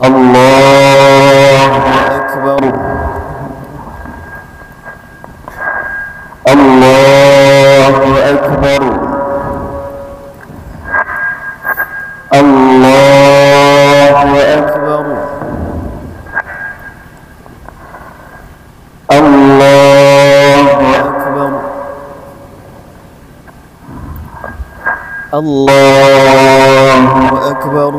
الله أكبر الله أكبر الله أكبر الله أكبر الله أكبر.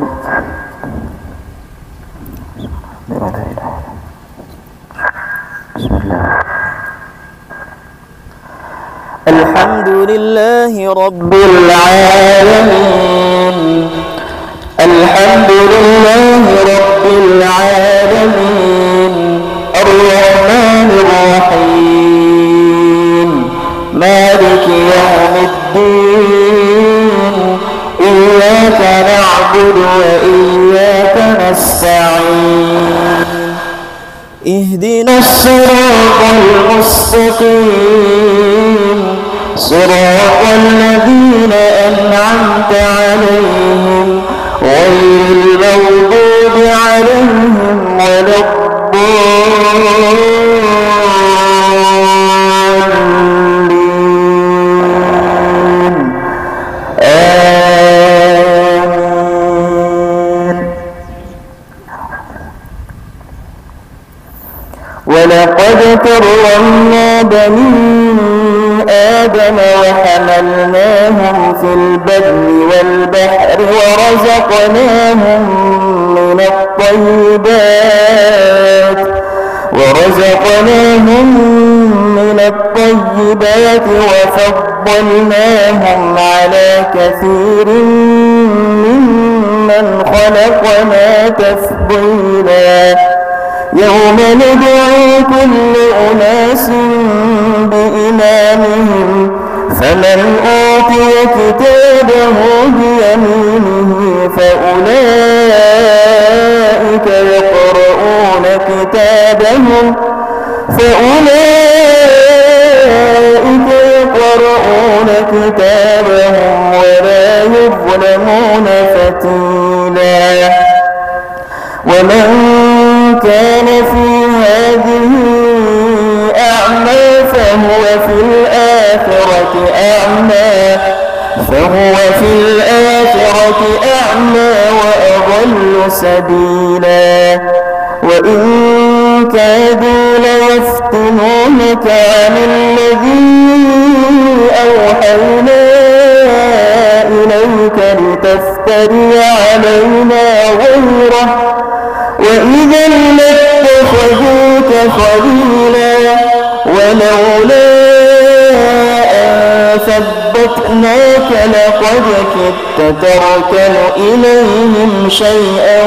الحمد لله رب العالمين الحمد لله رب العالمين الرحمن الرحيم مالك يوم الدين إياك نعبد وإياك نستعين اهدنا الصراط المستقيم صراط الذين أنعمت عليهم غير المغضوب عليهم ولا الضالين آمين. ولقد كرمنا بني آدم وحملناهم في البر والبحر ورزقناهم من الطيبات وفضلناهم على كثير ممن خلقنا تفضيلا يوم ندعو كل أناس بإمامهم فمن أوتي كتابه بيمينه فأولئك يقرؤون كتابهم ولا يظلمون فتيلا. ومن كان في هذه أعمى فهو في الآخرة أعمى وأضل سبيلا. وإن كادوا ليفتنونك عن الذي أوحينا إليك لتفتري علينا غيره وإذا لاتخذوك خليلا ولولا أن ثبتناك لقد كدت تركن إليهم شيئا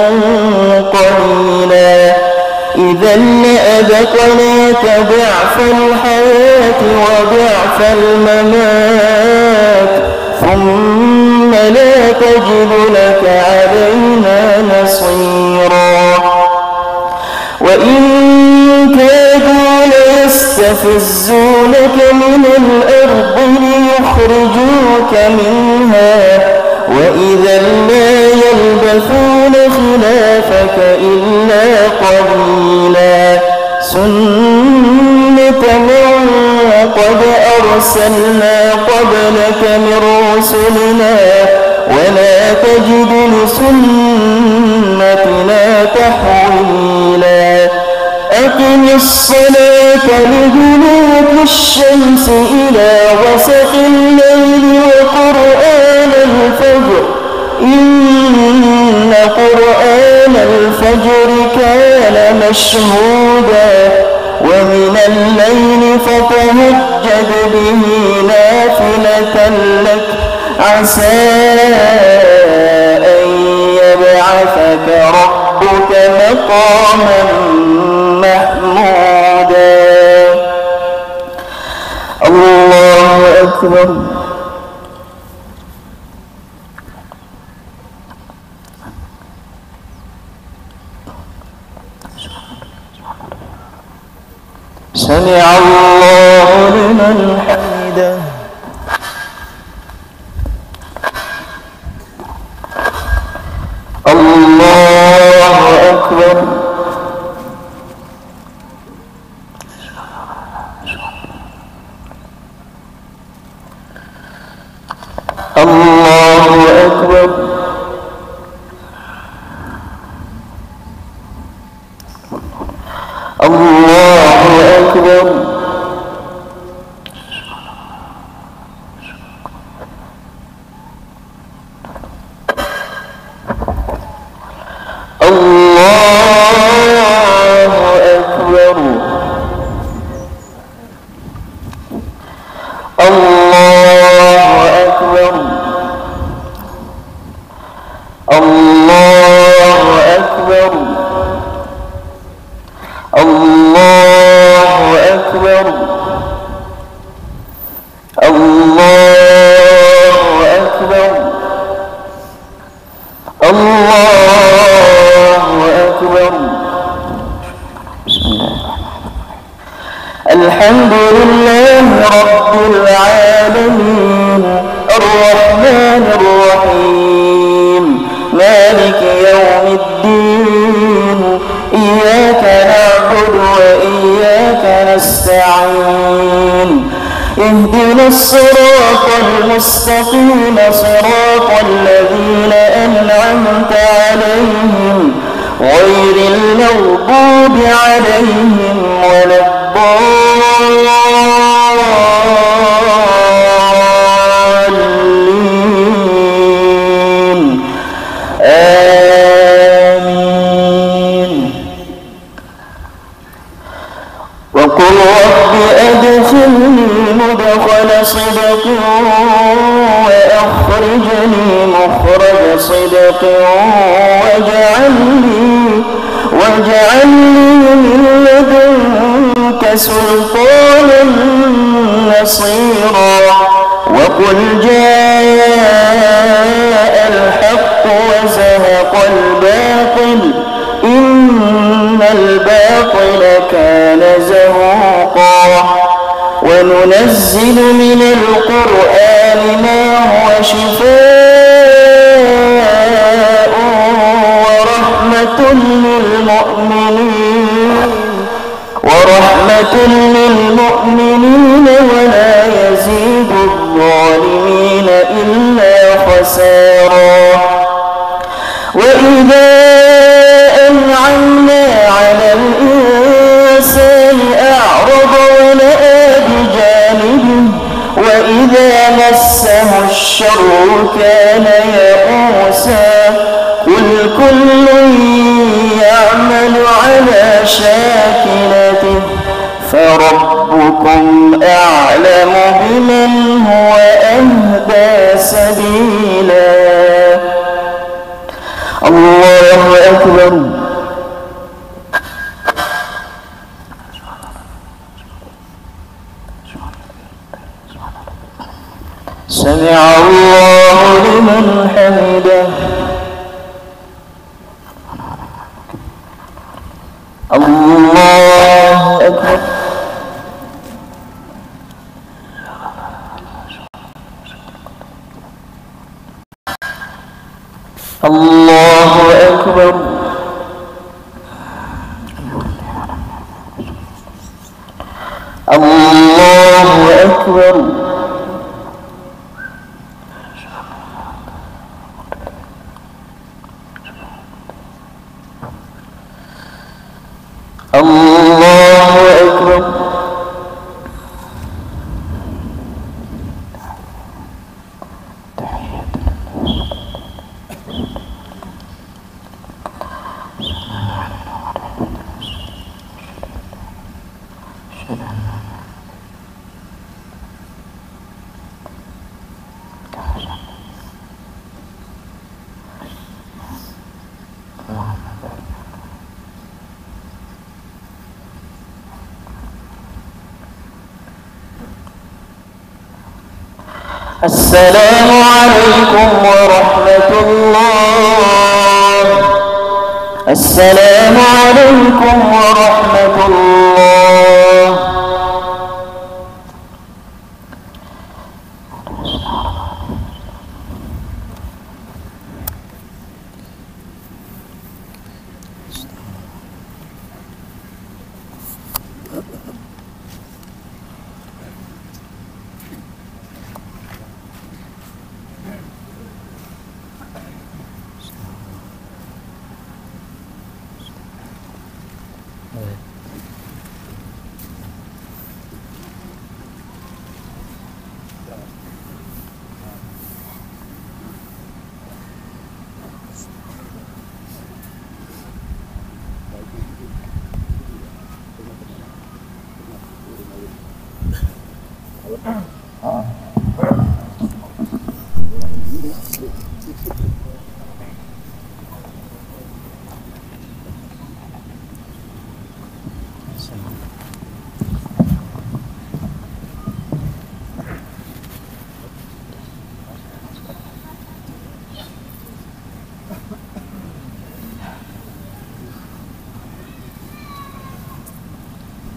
قليلا إذا لأذقناك ضعف الحياة وضعف الممات ثم لا تجد لك علينا نصيرا. وإن كادوا ليستفزونك من الأرض ليخرجوك منها وإذا لا يلبثون خلافك إلا قليلا سنة من قد أرسلنا قبلك من رسلنا ولا تجد لسنتنا تحويلا. أقم الصلاة لدلوك الشمس إلى غسق الليل وقرآن الفجر إن قرآن الفجر كان مشهودا ومن الليل فتهجد به نافلة لك عسى أن يبعثك ربك مقاما محمودا. الله أكبر. سمع الله لمن حمده. الله أكبر. الله أكبر. الله أكبر. الله أكبر. الله أكبر. الله أكبر. الله أكبر. الله أكبر. بسم الله الحمد لله رب العالمين الرحمن الرحيم مالك يوم الدين إياك نعبد وإياك نستعين اهدنا الصراط المستقيم صراط الذين أنعمت عليهم غير المغضوب عليهم ولا الضالين آمين. وقل رب أدخلني مدخل صدق وأخرجني مخرج صدق واجعل لي من لدنك سلطانا نصيرا. وقل جاء الحق وزهق الباطل إن الباطل كان زهوقا. وننزل من القرآن ما هو شفاء ورحمة للمؤمنين ولا يزيد الظالمين إلا خسارا. وإذا أنعمنا على الإنسان أعرض ونأى بجانبه وإذا مسه الشر كان يئوسا. قل كل يعمل على شاكلته فربكم أعلم بمن هو أهدى سبيلا. الله أكبر. سمع الله لمن حمده. الله أكبر. الله أكبر. الله أكبر. الله أكبر. السلام عليكم ورحمة الله. السلام عليكم ورحمة الله.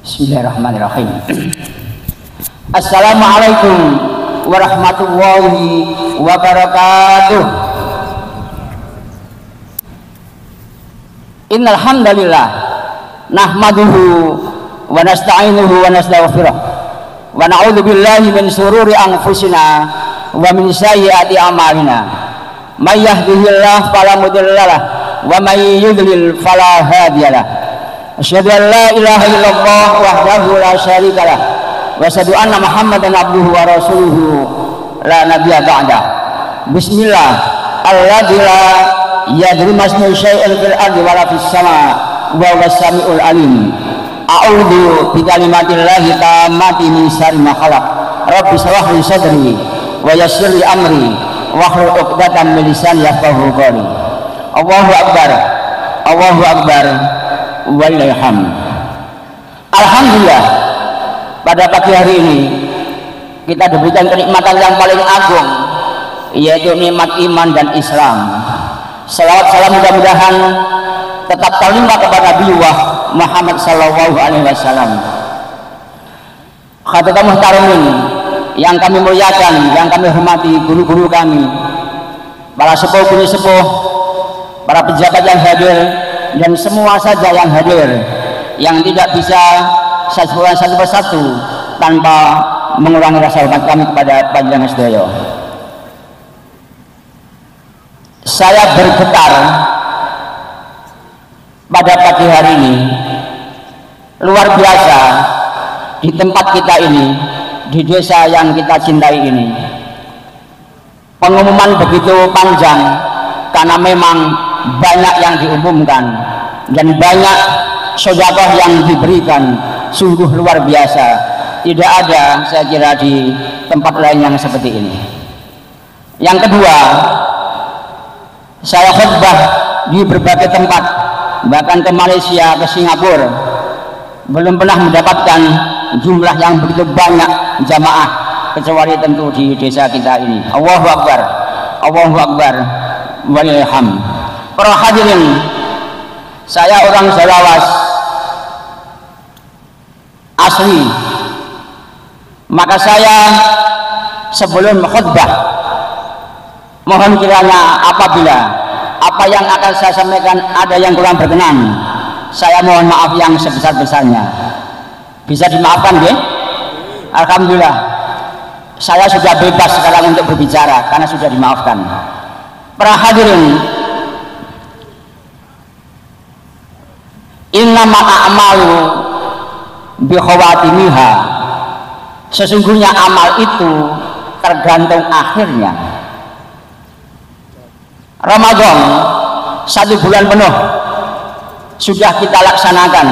Bismillahirrahmanirrahim. Assalamualaikum warahmatullahi wabarakatuh. Innal hamdalillah nahmaduhu wa nasta'inuhu wa nastaghfiruh wa na'udzu billahi min shururi anfusina wa min sayyiati a'malina. May yahdihillahu fala mudilla lahu wa may yudlil fala hadiyalah. Asyhadu an la ilaha illallah wahdahu la syarika lah wa asyhadu anna Muhammadan abduhu wa rasuluhu la nabiyya ba'da. Bismillah alladzi la yadri masmu syai'in fil ardi wa la fis sama' wa huwas samiul alim. A'udzu bi kalimatillahi tammati min syarri ma khalaq. Rabbi shrah li sadri wa yassir li amri wahlul 'uqdatam min lisani yafqahu qawli. Allahu akbar. Allahu akbar. Walilhamd. Alhamdulillah, pada pagi hari ini kita diberikan kenikmatan yang paling agung, yaitu nikmat iman dan Islam. Salawat salam mudah-mudahan tetap terlimpah kepada Nabiullah Muhammad sallallahu alaihi wasallam. Khadirat muhtaramin yang kami muliakan, yang kami hormati, guru-guru kami, para sepuh, guru sepuh, para pejabat yang hadir, dan semua saja yang hadir yang tidak bisa saya sebutkan satu persatu tanpa mengurangi rasa hormat kami kepada panjenengan sedaya. Saya bergetar pada pagi hari ini luar biasa di tempat kita ini, di desa yang kita cintai ini. Pengumuman begitu panjang karena memang banyak yang diumumkan dan banyak sedekah yang diberikan, sungguh luar biasa. Tidak ada saya kira di tempat lain yang seperti ini. Yang kedua, saya khutbah di berbagai tempat, bahkan ke Malaysia, ke Singapura, belum pernah mendapatkan jumlah yang begitu banyak jamaah kecuali tentu di desa kita ini. Allahu akbar. Allahu akbar. Walilhamd. Para hadirin, saya orang Jalawas asli, maka saya sebelum khutbah mohon kiranya apabila apa yang akan saya sampaikan ada yang kurang berkenan, saya mohon maaf yang sebesar-besarnya. Bisa dimaafkan ya? Alhamdulillah, saya sudah bebas sekarang untuk berbicara karena sudah dimaafkan. Para hadirin, innama a'malu bi khawatimiha. Sesungguhnya amal itu tergantung akhirnya. Ramadan 1 bulan penuh sudah kita laksanakan,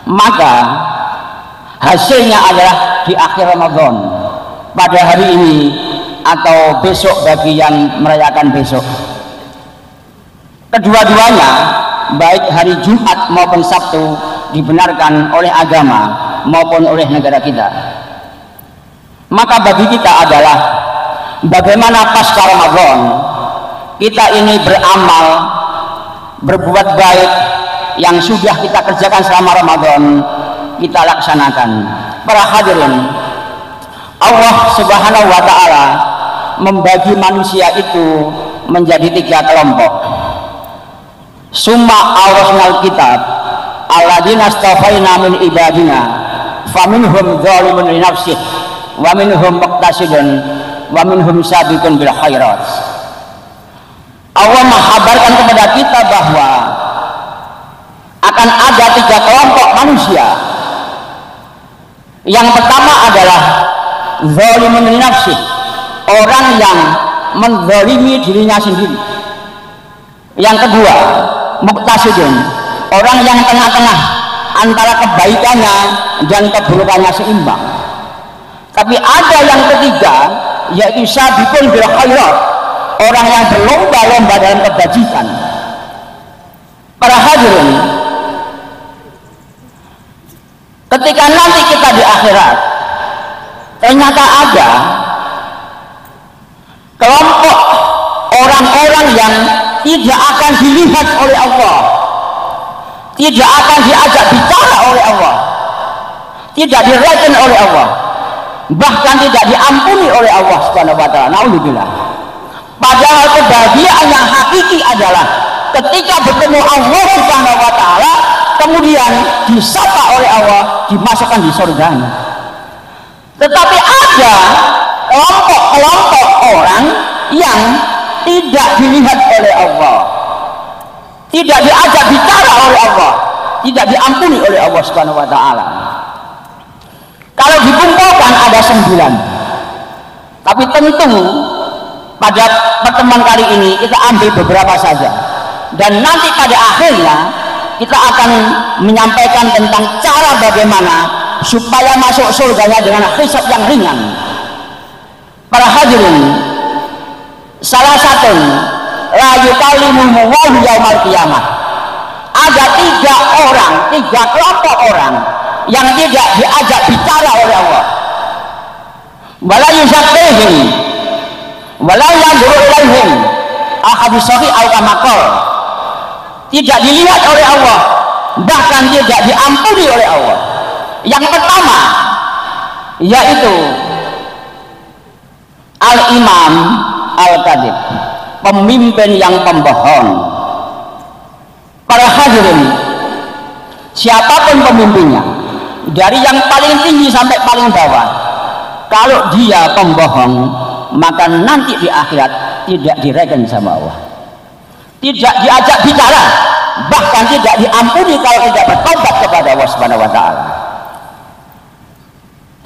maka hasilnya adalah di akhir Ramadan, pada hari ini atau besok bagi yang merayakan besok. Kedua-duanya, baik hari Jumat maupun Sabtu, dibenarkan oleh agama maupun oleh negara kita. Maka bagi kita adalah bagaimana pasca Ramadan kita ini beramal, berbuat baik yang sudah kita kerjakan selama Ramadan kita laksanakan. Para hadirin, Allah Subhanahu wa ta'ala membagi manusia itu menjadi 3 kelompok. Summa awrasnal kitab alladzina astafaina min ibadina faminhum dzalimun li nafsihi wa minhum muqtasidun wa minhum sabiqun bil khairat. Allah menghabarkan kepada kita bahwa akan ada 3 kelompok manusia. Yang pertama adalah zalimun li nafsihi, orang yang menzalimi dirinya sendiri. Yang kedua, muqtasidun, orang yang tengah-tengah antara kebaikannya dan keburukannya seimbang. Tapi ada yang ketiga, yaitu sabiqun bil khairat, orang yang berlomba-lomba dalam kebajikan. Para hadirin, ketika nanti kita di akhirat ternyata ada kelompok orang-orang yang tidak akan dilihat oleh Allah, tidak akan diajak bicara oleh Allah, tidak direken oleh Allah, bahkan tidak diampuni oleh Allah Subhanahu wa taala. Naudzubillah. Padahal kebahagiaan yang hakiki adalah ketika bertemu Allah Subhanahu wa taala, kemudian disapa oleh Allah, dimasukkan di surganya. Tetapi ada kelompok-kelompok orang yang tidak dilihat oleh Allah, tidak diajak bicara oleh Allah, tidak diampuni oleh Allah Subhanahu wa taala. Kalau dikumpulkan ada 9. Tapi tentu pada pertemuan kali ini kita ambil beberapa saja. Dan nanti pada akhirnya kita akan menyampaikan tentang cara bagaimana supaya masuk surganya dengan hisab yang ringan. Para hadirin, salah satu la yukallimuhu yaumal qiyamah. Ada 3 kelompok orang yang tidak diajak bicara oleh Allah. Wala yuzakkihim wala yanzuru ilaihim ahadus sahih al kamakol. Tidak dilihat oleh Allah, bahkan tidak diampuni oleh Allah. Yang pertama yaitu al-imam al-kadhib, pemimpin yang pembohong. Para hadirin, siapapun pemimpinnya, dari yang paling tinggi sampai paling bawah, kalau dia pembohong, maka nanti di akhirat tidak direken sama Allah, tidak diajak bicara, bahkan tidak diampuni kalau tidak bertobat kepada Allah Subhanahu wa taala.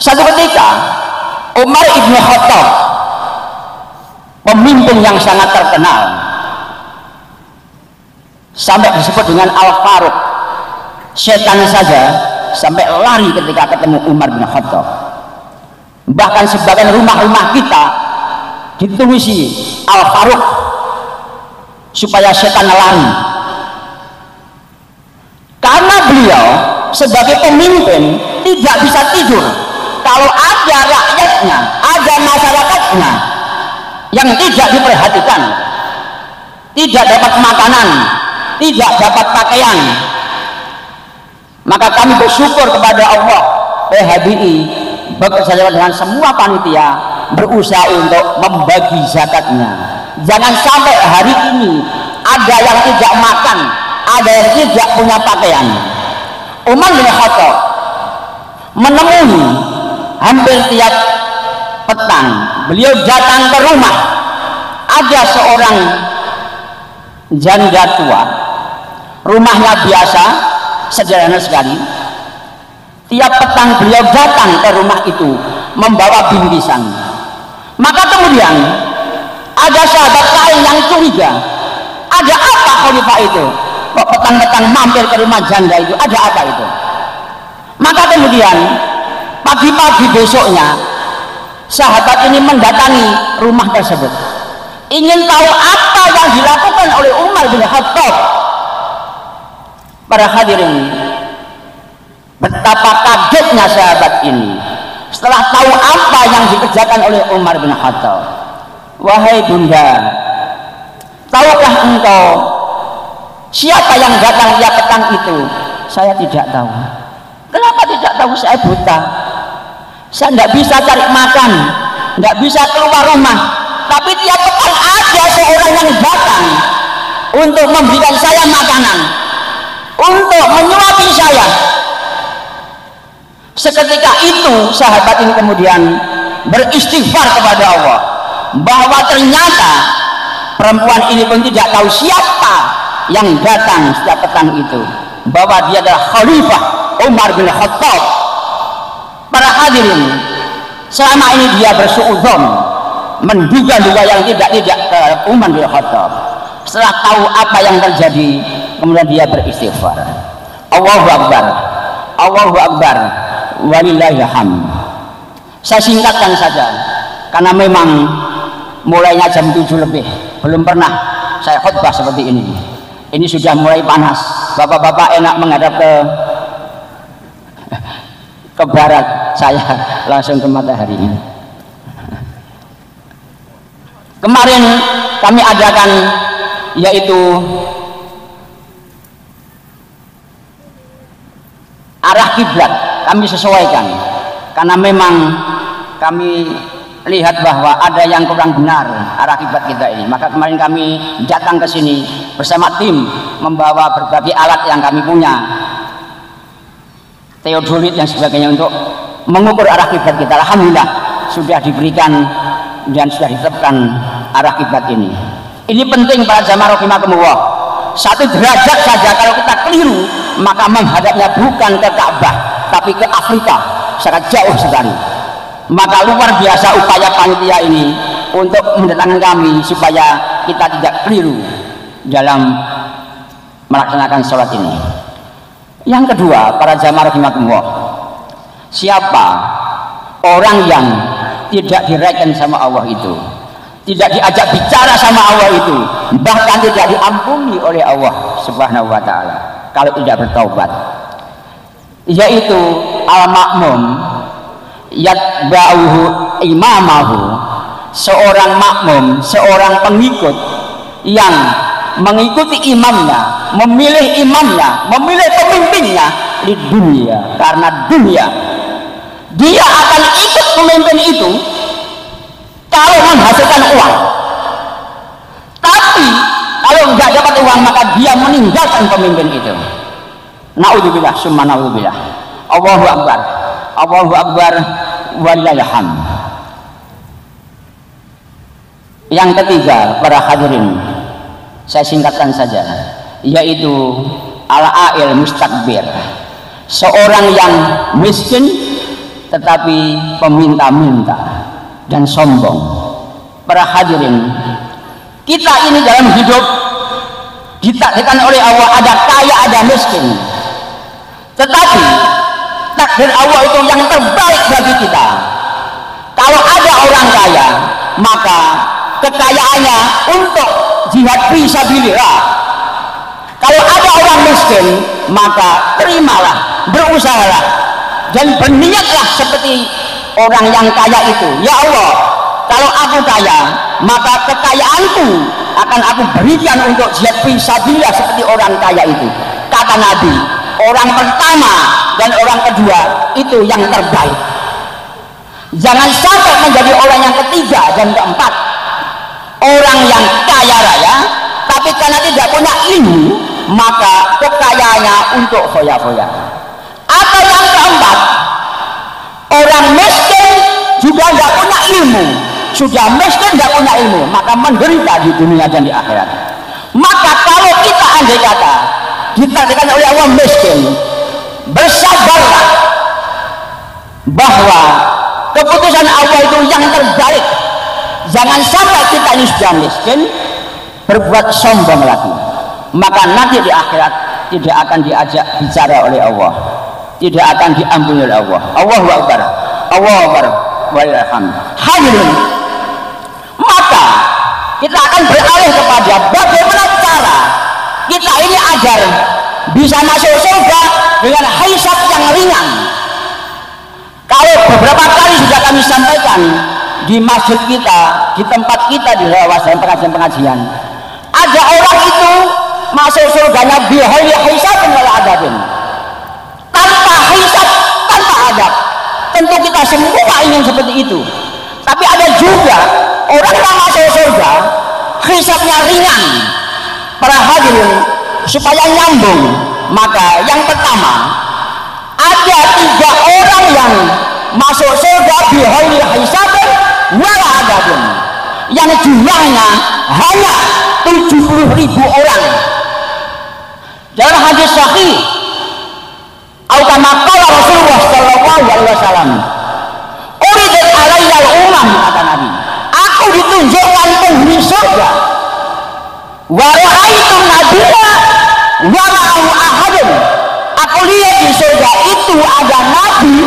Satu ketika Umar ibn Khattab, pemimpin yang sangat terkenal, sampai disebut dengan Al-Faruq, setan saja sampai lari ketika ketemu Umar bin Khattab. Bahkan sebagian rumah-rumah kita ditulisi Al-Faruq supaya setan lari, karena beliau sebagai pemimpin tidak bisa tidur kalau ada rakyatnya, ada masyarakatnya yang tidak diperhatikan, tidak dapat makanan, tidak dapat pakaian. Maka kami bersyukur kepada Allah, PHBI bekerjasama dengan semua panitia berusaha untuk membagi zakatnya. Jangan sampai hari ini ada yang tidak makan, ada yang tidak punya pakaian. Umar bin Khattab menemui hampir tiap petang, beliau datang ke rumah, ada seorang janda tua, rumahnya biasa, sederhana sekali. Tiap petang beliau datang ke rumah itu membawa bingkisan. Maka kemudian ada sahabat lain yang curiga, ada apa khalifah itu kok petang-petang mampir ke rumah janda itu, ada apa itu? Maka kemudian pagi-pagi besoknya sahabat ini mendatangi rumah tersebut, ingin tahu apa yang dilakukan oleh Umar bin Khattab. Para hadirin, betapa kagetnya sahabat ini setelah tahu apa yang dikerjakan oleh Umar bin Khattab. Wahai bunda, tahukah engkau siapa yang datang tiap petang itu? Saya tidak tahu. Kenapa tidak tahu? Saya buta, saya tidak bisa cari makan, tidak bisa keluar rumah, tapi tiap petang ada seorang yang datang untuk memberikan saya makanan, untuk menyuapi saya. Seketika itu sahabat ini kemudian beristighfar kepada Allah bahwa ternyata perempuan ini pun tidak tahu siapa yang datang setiap petang itu, bahwa dia adalah Khalifah Umar bin Khattab. Para hadirin, selama ini dia bersuudzon, menduga-duga yang tidak ke Umar bin Khattab. Setelah tahu apa yang terjadi, kemudian dia beristighfar. Allahu Akbar, Allahu Akbar, walillahil hamd. Saya singkatkan saja karena memang mulainya jam 7 lebih, belum pernah saya khutbah seperti ini. Ini sudah mulai panas. Bapak-bapak enak menghadap ke barat, saya langsung ke matahari. Kemarin kami adakan yaitu arah kiblat. kami sesuaikan karena memang kami lihat bahwa ada yang kurang benar arah kiblat kita ini. Maka kemarin kami datang ke sini bersama tim membawa berbagai alat yang kami punya, teodolit dan sebagainya untuk mengukur arah kiblat kita. Alhamdulillah sudah diberikan dan sudah ditetapkan arah kiblat ini. Ini penting para jamaah rahimakumullah. 1 derajat saja kalau kita keliru maka menghadapnya bukan ke Ka'bah tapi ke Afrika, sangat jauh sekali. Maka luar biasa upaya panitia ini untuk mendatangkan kami supaya kita tidak keliru dalam melaksanakan sholat ini. Yang kedua, para jamaah rahimakumullah, siapa orang yang tidak direken sama Allah itu, tidak diajak bicara sama Allah itu, bahkan tidak diampuni oleh Allah Subhanahu wa ta'ala kalau tidak bertaubat, yaitu al-ma'mum yatba'uhu imamahu, seorang makmum, seorang pengikut yang mengikuti imamnya, memilih imamnya, memilih pemimpinnya di dunia, karena dunia dia akan ikut pemimpin itu kalau menghasilkan uang, tapi kalau nggak dapat uang maka dia meninggalkan pemimpin itu. Naudzubillah summa naudzubillah. Allahu akbar, Allahu akbar, walillahil hamd. Yang ketiga, para hadirin, saya singkatkan saja, yaitu al-a'il mustakbir, seorang yang miskin tetapi peminta-minta dan sombong. Para hadirin, kita ini dalam hidup ditakdirkan oleh Allah ada kaya ada miskin, tetapi takdir Allah itu yang terbaik bagi kita. Kalau ada orang kaya maka kekayaannya untuk jihad fisabilillah. Kalau ada orang miskin maka terimalah, berusahalah dan berniatlah seperti orang yang kaya itu. Ya Allah, kalau aku kaya maka kekayaanku akan aku berikan untuk jihad fisabilillah seperti orang kaya itu. Kata Nabi, orang pertama dan orang kedua itu yang terbaik. Jangan sampai menjadi orang yang ketiga dan keempat, orang yang kaya raya tapi karena tidak punya ilmu maka kekayaannya untuk foya-foya. Atau yang keempat, orang miskin juga tidak punya ilmu, sudah miskin tidak punya ilmu maka menderita di dunia dan di akhirat. Maka kalau kita andai kata ditakdirkan oleh Allah miskin, bersabarlah bahwa keputusan Allah itu yang terbaik. Jangan sampai kita ini sudah miskin berbuat sombong lagi, maka nanti di akhirat tidak akan diajak bicara oleh Allah, tidak akan diampuni oleh Allah. Allahu akbar, Allahu akbar, walillahil hamd. Hadirin, maka kita akan beralih kepada bagaimana cara kita ini agar bisa masuk surga dengan hisab yang ringan. Kalau beberapa kali sudah kami sampaikan di masjid kita, di tempat kita, di kawasan pengajian-pengajian, ada orang itu masuk surganya bighairi hisabin wala adabin, tanpa hisab, tanpa adab. Tentu kita semua ingin seperti itu. Tapi ada juga orang yang masuk surga hisabnya ringan. Para hadirin, supaya nyambung, maka yang pertama, ada 3 orang yang masuk surga bighairi hisabin wala adabin, yang jumlahnya hanya 70.000 orang. Dalam hadis sahih, kama qala Rasulullah sallallahu alaihi wasallam, uridat alayya al-umam, kata Nabi, aku ditunjukkan penghuni surga, wa ra'aitu nabiyya wa ma'ahu ahadun, aku lihat di surga itu ada nabi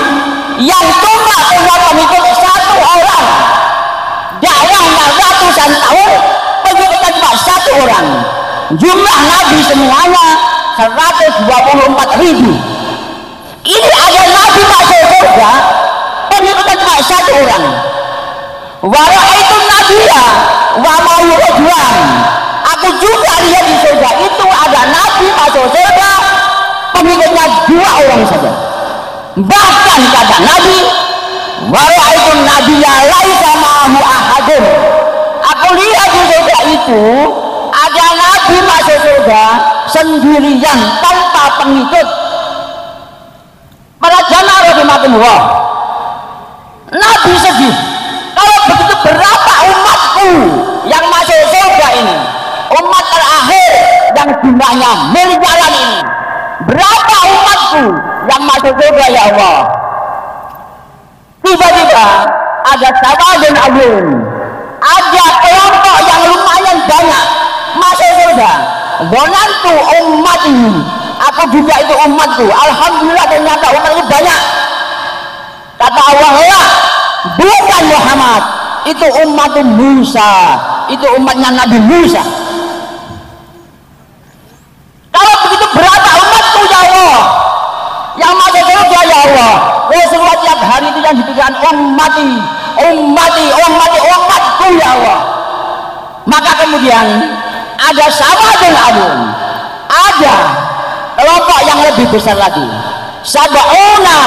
yang cuma punya pengikut 1 orang, dakwahnya ratusan tahun, pengikutnya cuma 1 orang. Jumlah nabi semuanya 124.000. Ini ada nabi masuk surga, pengikutnya cuma 1 orang. Wa ra'aitu nabiyya wa ma'ahu rajulun, aku juga lihat di surga itu ada nabi masuk surga, pengikutnya 2 orang saja. Bahkan kata Nabi, wa ra'aitu nabiyya laisa ma'ahu ahadun. Aku lihat di surga itu ada Nabi masuk surga sendirian tanpa pengikut. Para jamaah rahimakumullah, Nabi sedih kalau begitu berapa umatku yang masuk surga ini, umat terakhir yang jumlahnya miliaran ini, berapa umatku yang masuk surga ya Allah. Tiba-tiba ada sawadun azim, ada kelompok yang lumayan banyak masuk surga. Donantu umat ini, aku juga itu umatku. Alhamdulillah ternyata umat itu banyak. Kata Allah, ya, bukan Muhammad, itu umat Musa, itu umatnya Nabi Musa. Kalau begitu berapa umatku ya Allah yang masuk surga ya Allah. Rasulullah tiap hari itu yang dipikirkan ummati, ummati, ummati, umatku ya Allah. Maka kemudian ada sawadun azim, ada kelompok yang lebih besar lagi, sab'una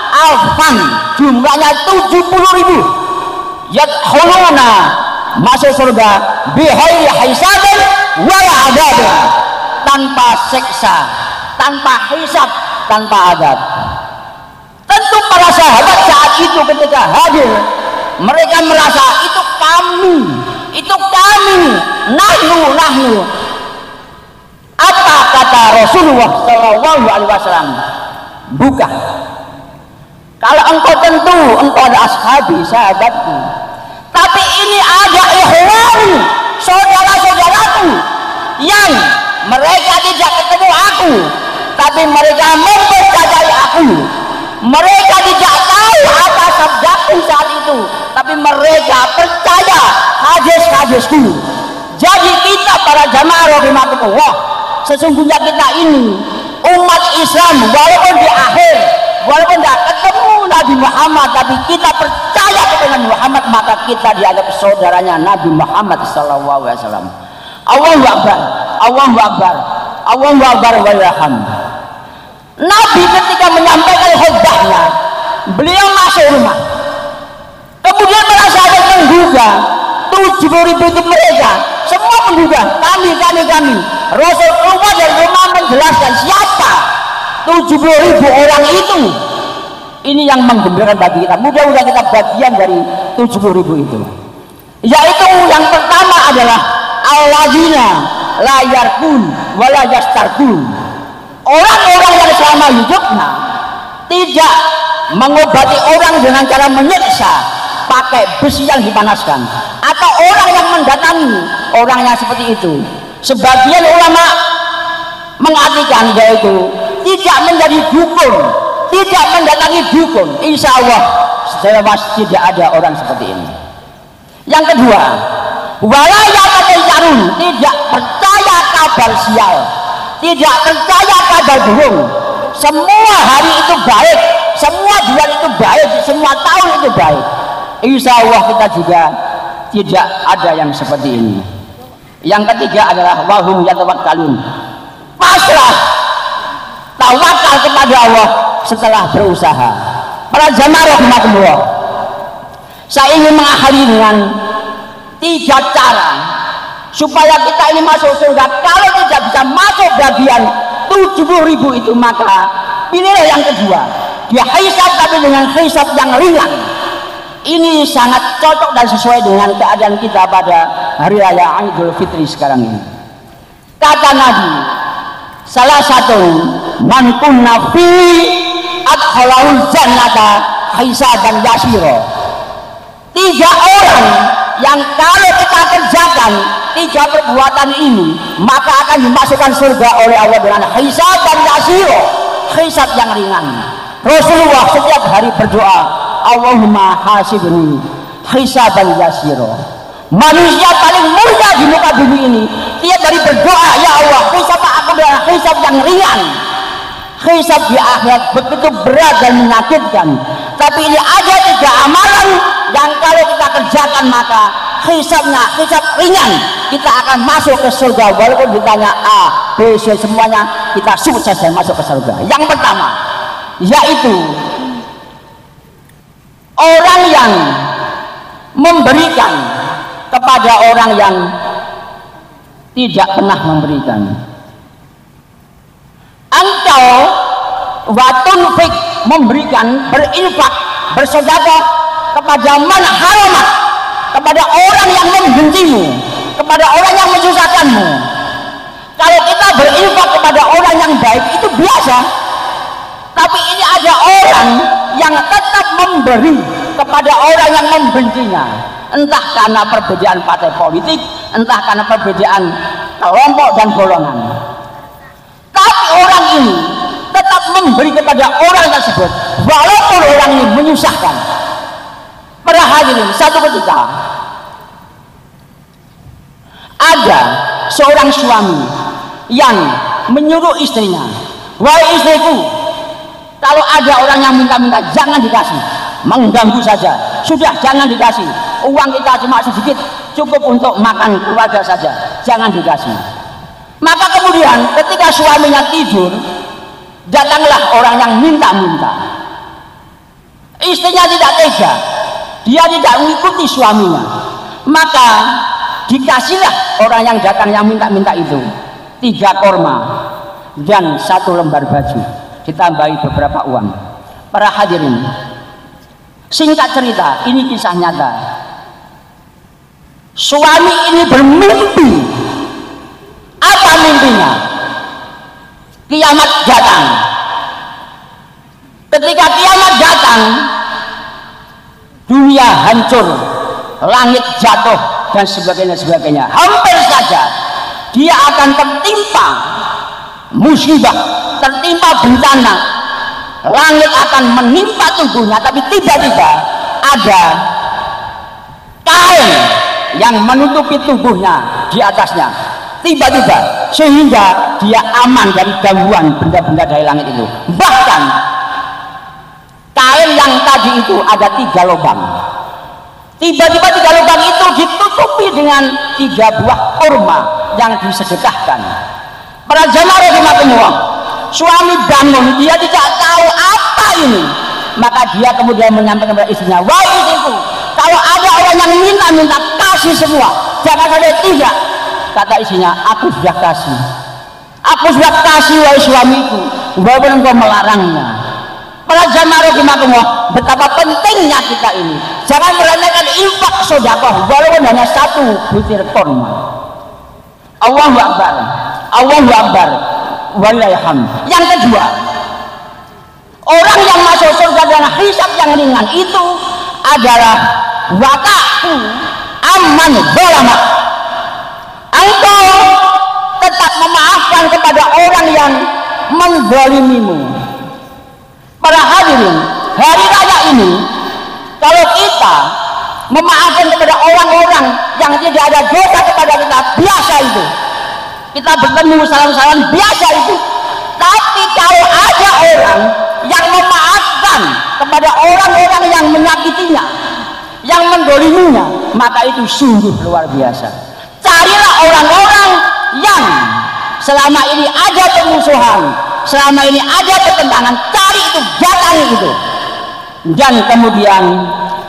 alfan, jumlahnya 70.000, yadkhuluna, masuk surga bighairi hisabin wala adabin, tanpa siksa, tanpa hisab, tanpa adab. Tentu para sahabat saat itu ketika hadir, mereka merasa itu kami, nahnu. Apa kata Rasulullah Shallallahu Alaihi Wasallam? Bukan. Kalau engkau tentu engkau ada ashabi, sahabatku. Tapi ini ada ikhwani, saudara-saudaraku yang mereka tidak ketemu aku, tapi mereka mempercayai aku. Mereka tidak tahu apa sabdaku saat itu, tapi mereka percaya hadis-hadisku. Jadi kita para jamaah rahimakumullah, sesungguhnya kita ini umat Islam, walaupun di akhir, walaupun tidak ketemu Nabi Muhammad, tapi kita percaya kepada Muhammad, maka kita dianggap saudaranya Nabi Muhammad sallallahu alaihi wasallam. Allahu akbar, Allahu akbar, Allahu akbar walhamd. Nabi ketika menyampaikan khutbahnya, beliau masuk rumah, kemudian merasa ada menggugah 70.000 itu mereka semua menggugah, kami. Rasul keluar dari rumah menjelaskan siapa 70.000 orang itu. Ini yang menggembirakan bagi kita. Mudah-mudahan kita bagian dari 70.000 itu. Yaitu yang pertama adalah alladzina la yarkun wala yastarkun, orang-orang yang selama hidupnya tidak mengobati orang dengan cara menyiksa pakai besi yang dipanaskan, atau orang yang mendatangi orang yang seperti itu. Sebagian ulama mengartikan yaitu tidak menjadi dukun, tidak mendatangi dukun. Insya Allah jelas tidak ada orang seperti ini. Yang kedua, walayatajarun, tidak percaya kabar sial, tidak percaya kabar burung. Semua hari itu baik, semua bulan itu baik, semua tahun itu baik. Insya Allah kita juga tidak ada yang seperti ini. Yang ketiga adalah wahum yatawakkalun, pasrah, tawakal kepada Allah setelah berusaha. Para jamaah rahimakumullah, saya ingin mengakhiri dengan 3 cara supaya kita ini masuk surga. Kalau tidak bisa masuk bagian 70.000 itu, maka pilihlah yang kedua, dia hisab tapi dengan hisab yang ringan. Ini sangat cocok dan sesuai dengan keadaan kita pada hari raya Idul Fitri sekarang ini. Kata Nabi, salah satu man kunna fi adkhalahul jannata hisaban yasira. 3 orang yang kalau kita kerjakan 3 perbuatan ini, maka akan dimasukkan surga oleh Allah dengan hisaban yasira, hisab yang ringan. Rasulullah setiap hari berdoa, Allahumma hasibni hisaban yasira. Manusia paling mulia di muka bumi ini, dia dari berdoa, ya Allah, hisab aku dengan hisab yang ringan. Hisab di akhirat begitu berat dan menyakitkan, tapi ini ada 3 amalan yang kalau kita kerjakan maka hisabnya hisab ringan, kita akan masuk ke surga. Walaupun ditanya A, B, C, semuanya kita sukses dan masuk ke surga. Yang pertama yaitu orang yang memberikan kepada orang yang tidak pernah memberikan. Engkau watunfik memberikan, berinfak, bersedekah kepada man haramat, kepada orang yang membencimu, kepada orang yang menyusahkanmu. Kalau kita berinfak kepada orang yang baik itu biasa, tapi ini ada orang yang tetap memberi kepada orang yang membencinya, entah karena perbedaan partai politik, entah karena perbedaan kelompok dan golongan. Tapi orang ini tetap memberi kepada orang tersebut walaupun orang ini menyusahkan. Para hadirin, satu ketika ada seorang suami yang menyuruh istrinya, wahai istriku, kalau ada orang yang minta-minta jangan dikasih, mengganggu saja, sudah jangan dikasih, uang kita cuma sedikit, cukup untuk makan keluarga saja, jangan dikasih. Maka kemudian ketika suaminya tidur, datanglah orang yang minta-minta. Istrinya tidak tega, dia tidak mengikuti suaminya, maka dikasihlah orang yang datang yang minta-minta itu 3 korma dan 1 lembar baju, ditambahi beberapa uang. Para hadirin, singkat cerita, ini kisah nyata. Suami ini bermimpi. Apa mimpinya? Kiamat datang. Ketika kiamat datang, dunia hancur, langit jatuh dan sebagainya. Hampir saja dia akan tertimpa musibah, tertimpa bencana, langit akan menimpa tubuhnya, tapi tiba-tiba ada kain yang menutupi tubuhnya di atasnya, tiba-tiba, sehingga dia aman dari gangguan benda-benda dari langit itu. Bahkan kain yang tadi itu ada 3 lubang, tiba-tiba 3 lubang itu ditutupi dengan 3 buah kurma yang disedekahkan. Para jamaah rahimakumullah, suami bangun, dia tidak tahu apa ini, maka dia kemudian menyampaikan kepada istrinya, wahai istriku, kalau ada orang yang minta-minta kasih semua, jangan sampai tidak. Kata istrinya, aku sudah kasih wahai suamiku, walaupun engkau melarangnya. Para jamaah rahimakumullah, betapa pentingnya kita ini, jangan meremehkan infak sedekah walaupun hanya 1 butir kurma. Allahu Akbar, Allahu Akbar, walillahil hamd. Yang kedua, orang yang masuk surga dengan hisab yang ringan itu adalah waqa'u amman zalama. Engkau tetap memaafkan kepada orang yang menzalimimu. Para hadirin, hari raya ini kalau kita memaafkan kepada orang-orang yang tidak ada dosa kepada kita, biasa itu. Kita bertemu salam-salam, biasa itu. Tapi kalau ada orang yang memaafkan kepada orang-orang yang menyakitinya, yang mendoliminya, maka itu sungguh luar biasa. Carilah orang-orang yang selama ini ada permusuhan, selama ini ada pertentangan, cari itu, datangi itu, dan kemudian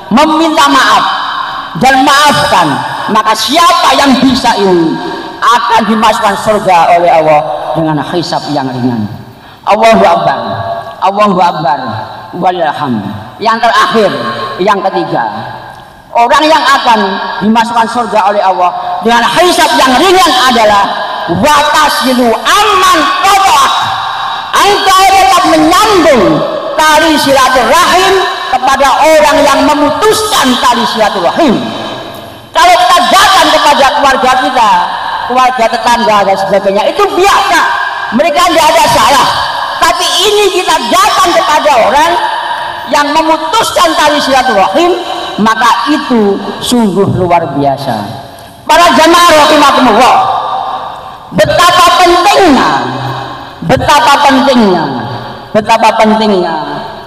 meminta maaf dan maafkan. Maka siapa yang bisa ini akan dimasukkan surga oleh Allah dengan hisab yang ringan. Allahu Akbar, Allahu Akbar, walillahil hamd. Yang terakhir, yang ketiga, orang yang akan dimasukkan surga oleh Allah dengan hisab yang ringan adalah watasilu amman qata'ah. Engkau dapat menyambung tali silaturahim kepada orang yang memutuskan tali silaturahim. Kalau kita datang kepada keluarga kita, keluarga tetangga dan sebagainya, itu biasa, mereka tidak ada salah. Tapi ini kita datang kepada orang yang memutuskan tali silaturahim, maka itu sungguh luar biasa. Para jamaah rahimakumullah, betapa pentingnya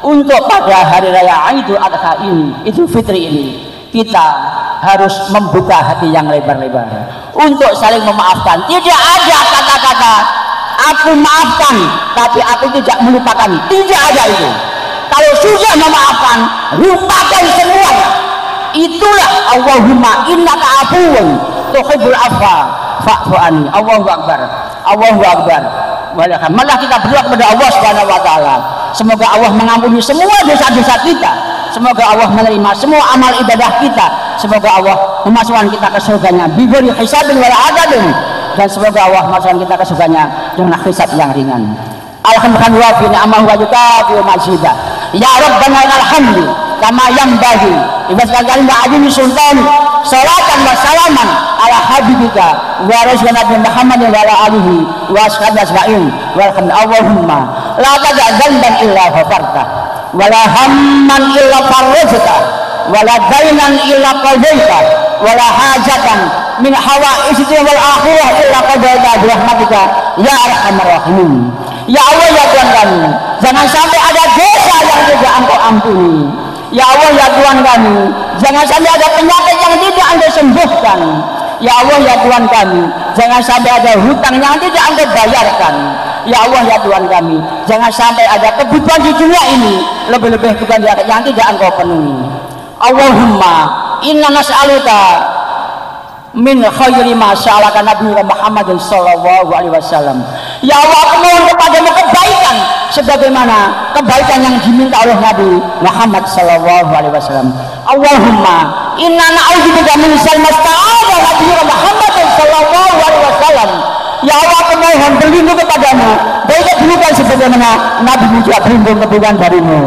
untuk pada hari raya Idul Adha ini, Idul Fitri ini, kita harus membuka hati yang lebar-lebar untuk saling memaafkan. Tidak ada kata-kata aku maafkan tapi aku tidak melupakan, tidak ada itu. Kalau sudah memaafkan, lupakan semuanya. Itulah Allahumma innaka afuwun tuhibbul afwa fa'fu anni. Allahu akbar. Allahu akbar. Malah kita berdoa kepada Allah Subhanahu wa taala, semoga Allah mengampuni semua dosa-dosa kita, semoga Allah menerima semua amal ibadah kita, semoga Allah memasukkan kita ke surganya bighairi hisabin wala adabin, dan semoga Allah memasukkan kita ke surganya dengan hisab yang ringan. Alhamdulillah fi ni'amahu wa yukafi mazidah. Ya Rabbana alhamdu kama yanbaghi ibadil ma'adini sultan salatan wa salaman ala habibika wa rasulina Nabi Muhammad wa ala alihi wa ashabihi ajma'in. Allahumma la tada' dzanban illa ghafarta wa la hamman illa farajta wa la dainan illa qadaita wa la hajatan min hawaijid wal akhirah illa qadaita bi rahmatika ya arhamar rahimin. Ya Allah ya Tuhan kami, jangan sampai ada dosa yang tidak Engkau ampuni. Ya Allah ya Tuhan kami, jangan sampai ada penyakit yang tidak Engkau sembuhkan. Ya Allah ya Tuhan kami, jangan sampai ada hutang yang tidak Engkau bayarkan. Ya Allah ya Tuhan kami, jangan sampai ada kebutuhan di dunia ini lebih-lebih kebutuhan yang tidak Engkau penuhi. Allahumma inna nas'aluka min khairi ma sa'alaka Nabi Muhammad sallallahu alaihi wasallam. Ya Allah, aku mohon kepadamu kebaikan sebagaimana kebaikan yang diminta oleh Nabi Muhammad sallallahu alaihi wasallam. Allahumma inna na'udzubika min syarri ma sta'adha Nabi Muhammad sallallahu alaihi wasallam. Ya Allah, aku mohon berlindung kepadamu dari keburukan sebagaimana Nabi juga berlindung keburukan darimu.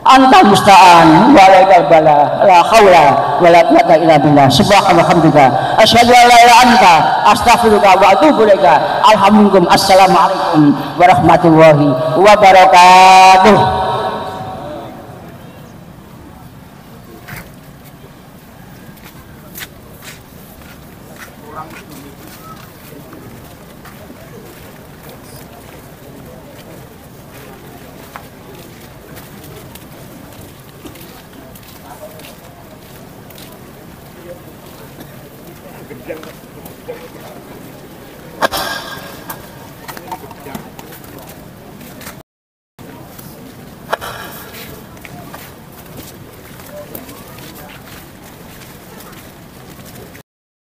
Anta musta'an wa alaikal bala la haula wa la quwwata illa billah. Subhanallah hamdika asyhadu an la ilaha illa anta astaghfiruka wa atubu ilaika. Alhamdulillah. Assalamualaikum warahmatullahi wabarakatuh. Jangan